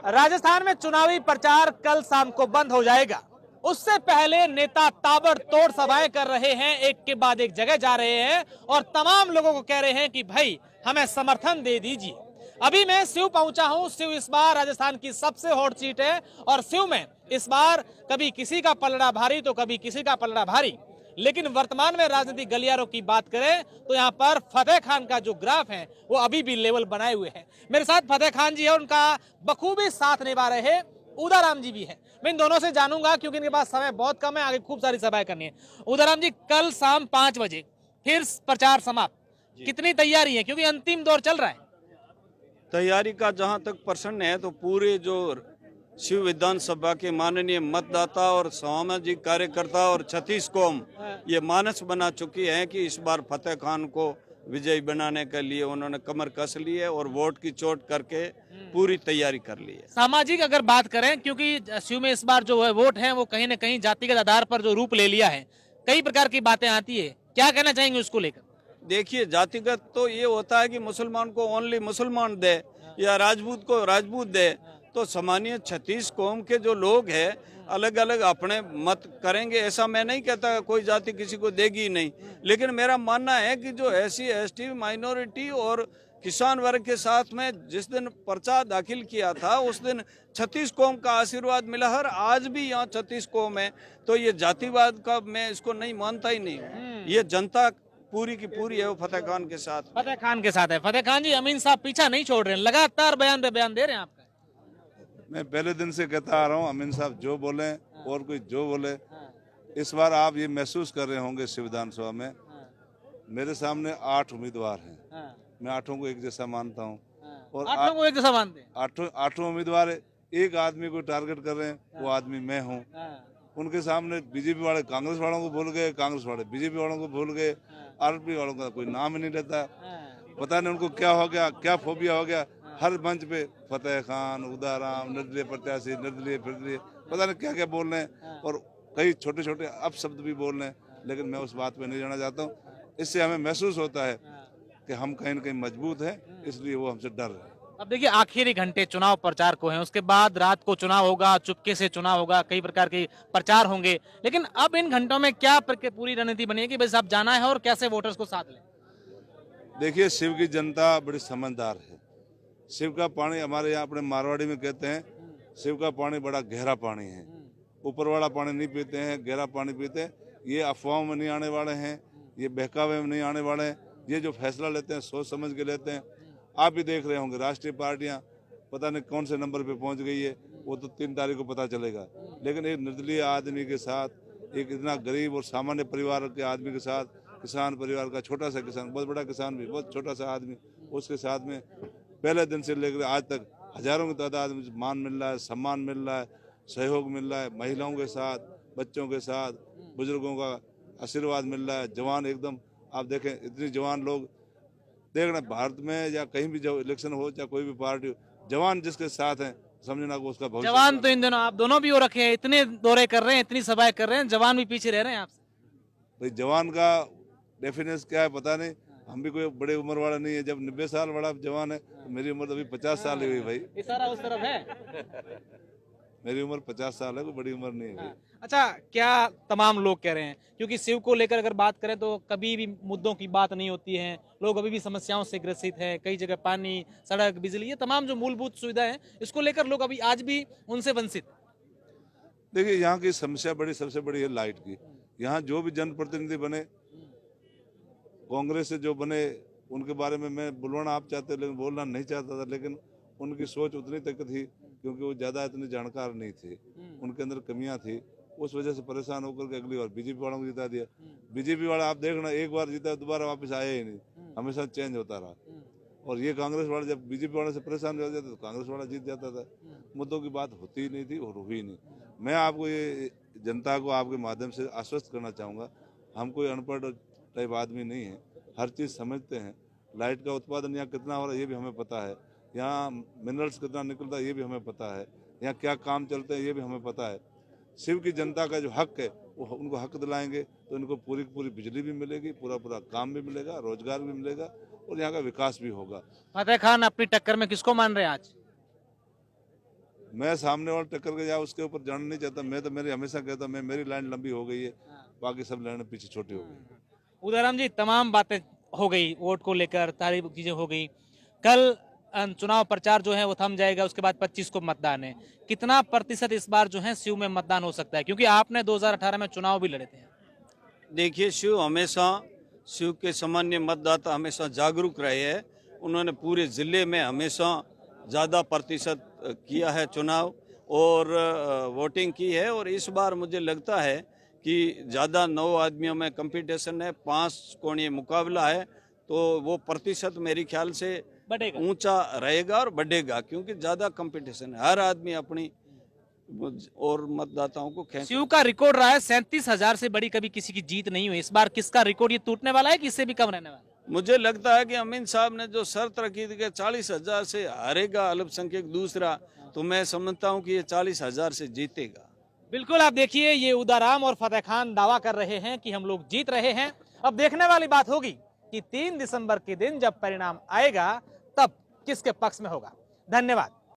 राजस्थान में चुनावी प्रचार कल शाम को बंद हो जाएगा। उससे पहले नेता ताबड़तोड़ सभाएं कर रहे हैं, एक के बाद एक जगह जा रहे हैं और तमाम लोगों को कह रहे हैं कि भाई हमें समर्थन दे दीजिए। अभी मैं सिव पहुंचा हूं। सिव इस बार राजस्थान की सबसे हॉट सीट है और सिव में इस बार कभी किसी का पलड़ा भारी तो कभी किसी का पलड़ा भारी। लेकिन वर्तमान में राजनीतिक गलियारों की बात करें तो यहाँ पर फतेह खान का जो ग्राफ है वो अभी भी लेवल बनाए हुए है। मेरे साथ फतेह खान जी है, उनका बखूबी साथ निभा रहे हैं उदाराम जी भी है। मैं इन दोनों से जानूंगा क्योंकि इनके पास समय बहुत कम है, आगे खूब सारी सभाएं करनी है। उदाराम जी, कल शाम 5 बजे फिर प्रचार समाप्त, कितनी तैयारी है क्योंकि अंतिम दौर चल रहा है? तैयारी का जहां तक प्रश्न है तो पूरे जो शिव विधानसभा के माननीय मतदाता और सामाजिक कार्यकर्ता और छत्तीस कौम ये मानस बना चुकी है कि इस बार फतेह खान को विजयी बनाने के लिए उन्होंने कमर कस ली है और वोट की चोट करके पूरी तैयारी कर ली है। सामाजिक अगर बात करें, क्योंकि शिव में इस बार जो है वोट है वो कहीं ना कहीं जातिगत आधार पर जो रूप ले लिया है, कई प्रकार की बातें आती है, क्या कहना चाहेंगे उसको लेकर? देखिए, जातिगत तो ये होता है कि मुसलमान को ओनली मुसलमान दे या राजपूत को राजपूत दे, तो सामान्य छत्तीस कौम के जो लोग हैं अलग अलग अपने मत करेंगे। ऐसा मैं नहीं कहता कोई जाति किसी को देगी ही नहीं, लेकिन मेरा मानना है कि जो SC ST माइनॉरिटी और किसान वर्ग के साथ में जिस दिन पर्चा दाखिल किया था उस दिन छत्तीस कौम का आशीर्वाद मिला है। आज भी यहाँ छत्तीस कौम है, तो ये जातिवाद का मैं इसको नहीं मानता ही नहीं। ये जनता पूरी की पूरी है वो फतेह खान के साथ। फतेह खान के साथ है। फतेह खान जी, अमीन साहब पीछा नहीं छोड़ रहे हैं, लगातार बयान पे बयान दे रहे हैं आपका। मैं पहले दिन से कहता आ रहा हूँ, अमीन साहब जो बोले और कोई जो बोले, इस बार आप ये महसूस कर रहे होंगे शिव विधानसभा में मेरे सामने 8 उम्मीदवार हैं। मैं 8 को एक जैसा मानता हूँ और 8 को एक जैसा मानते हैं। 8 उम्मीदवार एक आदमी को टारगेट कर रहे हैं, वो आदमी मैं हूँ। उनके सामने बीजेपी वाले कांग्रेस वालों को भूल गए, कांग्रेस वाले बीजेपी वालों को भूल गए, RP वालों का कोई नाम ही नहीं लेता। पता नहीं उनको क्या हो गया, क्या फोबिया हो गया। हर मंच पे फतेह खान, उदाराम, निर्दलीय प्रत्याशी, निर्दलीय फिरदलीय, पता नहीं क्या क्या बोल रहे हैं और कई छोटे छोटे अपशब्द भी बोल रहे हैं, लेकिन मैं उस बात पे नहीं जाना चाहता हूँ। इससे हमें महसूस होता है कि हम कहीं न कहीं मजबूत हैं, इसलिए वो हमसे डर रहे हैं। अब देखिए, आखिरी घंटे चुनाव प्रचार को हैं, उसके बाद रात को चुनाव होगा, चुपके से चुनाव होगा, कई प्रकार के प्रचार होंगे, लेकिन अब इन घंटों में क्या पूरी रणनीति बनी है कि बस अब जाना है और कैसे वोटर्स को साथ लें? देखिए, शिव की जनता बड़ी समझदार है। शिव का पानी, हमारे यहाँ अपने मारवाड़ी में कहते हैं, शिव का पानी बड़ा गहरा पानी है। ऊपर वाला पानी नहीं पीते हैं, गहरा पानी पीते हैं। ये अफवाहों में नहीं आने वाले हैं, ये बहकावे में नहीं आने वाले हैं। ये जो फैसला लेते हैं सोच समझ के लेते हैं। आप भी देख रहे होंगे राष्ट्रीय पार्टियां पता नहीं कौन से नंबर पे पहुंच गई है, वो तो 3 तारीख को पता चलेगा। लेकिन एक निर्दलीय आदमी के साथ, एक इतना गरीब और सामान्य परिवार के आदमी के साथ, किसान परिवार का छोटा सा किसान, बहुत बड़ा किसान भी, बहुत छोटा सा आदमी, उसके साथ में पहले दिन से लेकर आज तक हजारों की तादाद में मान मिल रहा है, सम्मान मिल रहा है, सहयोग मिल रहा है। महिलाओं के साथ, बच्चों के साथ, बुजुर्गों का आशीर्वाद मिल रहा है। जवान एकदम, आप देखें इतनी जवान लोग देख रहे हैं भारत में, या कहीं भी जो इलेक्शन हो या कोई भी पार्टी हो, जवान जिसके साथ हैं समझना को उसका भविष्य। जवान तो इन दिनों आप दोनों भी हो रखे हैं, इतने दौरे कर रहे हैं, इतनी सभाएं कर रहे हैं, जवान भी पीछे रह रहे हैं आपसे। भाई जवान का डेफिनेशन क्या है पता नहीं, हम भी कोई बड़े उम्र वाला नहीं है। जब 90 साल बड़ा जवान है तो मेरी उम्र तो अभी 50 साल ही हुई भाई। इशारा उस तरफ है। मेरी उम्र 50 साल है, कोई बड़ी उम्र नहीं है। अच्छा, क्या तमाम लोग कह रहे हैं, क्योंकि शिव को लेकर अगर बात करें तो कभी भी मुद्दों की बात नहीं होती है, लोग अभी भी समस्याओं से ग्रसित हैं, कई जगह पानी, सड़क, बिजली, ये तमाम जो मूलभूत सुविधाएं हैं, इसको लेकर लोग अभी आज भी उनसे वंचित। देखिए, यहाँ की समस्या सबसे बड़ी है लाइट की। यहाँ जो भी जनप्रतिनिधि बने, कांग्रेस से जो बने, उनके बारे में मैं बुलवाना आप चाहते लेकिन बोलना नहीं चाहता था, लेकिन उनकी सोच उतनी तक थी क्योंकि वो ज़्यादा इतने जानकार नहीं थे, उनके अंदर कमियां थी। उस वजह से परेशान होकर के अगली बार बीजेपी वालों को जिता दिया। बीजेपी वाला आप देखना, एक बार जीता दोबारा वापस आया ही नहीं, हमेशा चेंज होता रहा। और ये कांग्रेस वाले जब बीजेपी वाले से परेशान हो जाते तो कांग्रेस वाला जीत जाता था। मुद्दों की बात होती ही नहीं थी और हुई नहीं। मैं आपको ये जनता को आपके माध्यम से आश्वस्त करना चाहूँगा, हम कोई अनपढ़ टाइप आदमी नहीं है, हर चीज़ समझते हैं। लाइट का उत्पादन यहाँ कितना हो रहा है ये भी हमें पता है, यहाँ मिनरल्स कितना निकलता है ये भी हमें पता है, यहाँ क्या काम चलते हैं ये भी हमें पता है। शिव की जनता का जो हक है वो उनको हक दिलाएंगे तो इनको पूरी पूरी बिजली भी मिलेगी, पूरा पूरा काम भी मिलेगा, रोजगार भी मिलेगा और यहाँ का विकास भी होगा। फतेह खान अपनी टक्कर में किसको मान रहे हैं आज? मैं सामने वाले टक्कर के जाए उसके ऊपर जाना नहीं चाहता। मैं तो मेरी हमेशा कहता मैं मेरी लाइन लंबी हो गई है, बाकी सब लाइन पीछे छोटी हो गई। उदयराम जी, तमाम बातें हो गई, वोट को लेकर सारी चीजें हो गई। कल चुनाव प्रचार जो है वो थम जाएगा, उसके बाद 25 को मतदान है। कितना प्रतिशत इस बार जो है शिव में मतदान हो सकता है, क्योंकि आपने 2018 में चुनाव भी लड़े थे? देखिए, शिव के सामान्य मतदाता हमेशा जागरूक रहे हैं। उन्होंने पूरे जिले में हमेशा ज़्यादा प्रतिशत किया है चुनाव और वोटिंग की है। और इस बार मुझे लगता है कि ज़्यादा 9 आदमियों में कंपटीशन है, 5 कोणीय मुकाबला है, तो वो प्रतिशत मेरे ख्याल से बढ़ेगा, ऊंचा रहेगा और बढ़ेगा, क्योंकि ज़्यादा कंपटीशन है। हर आदमी अपनी और मतदाताओं को खींच। शिव का रिकॉर्ड रहा है 37,000 से बड़ी कभी किसी की जीत नहीं हुई। इस बार किसका रिकॉर्ड ये टूटने वाला है कि इससे भी कम रहने वाला है? मुझे लगता है कि अमीन साहब ने जो शर्त रखी थी कि 40,000 से हारेगा अल्पसंख्यक दूसरा, तो मैं समझता हूं कि ये 40,000 से जीतेगा। बिल्कुल, आप देखिए, ये उदाराम और फतेह खान दावा कर रहे हैं कि हम लोग जीत रहे हैं। अब देखने वाली बात होगी कि 3 दिसंबर के दिन जब परिणाम आएगा तब किसके पक्ष में होगा। धन्यवाद।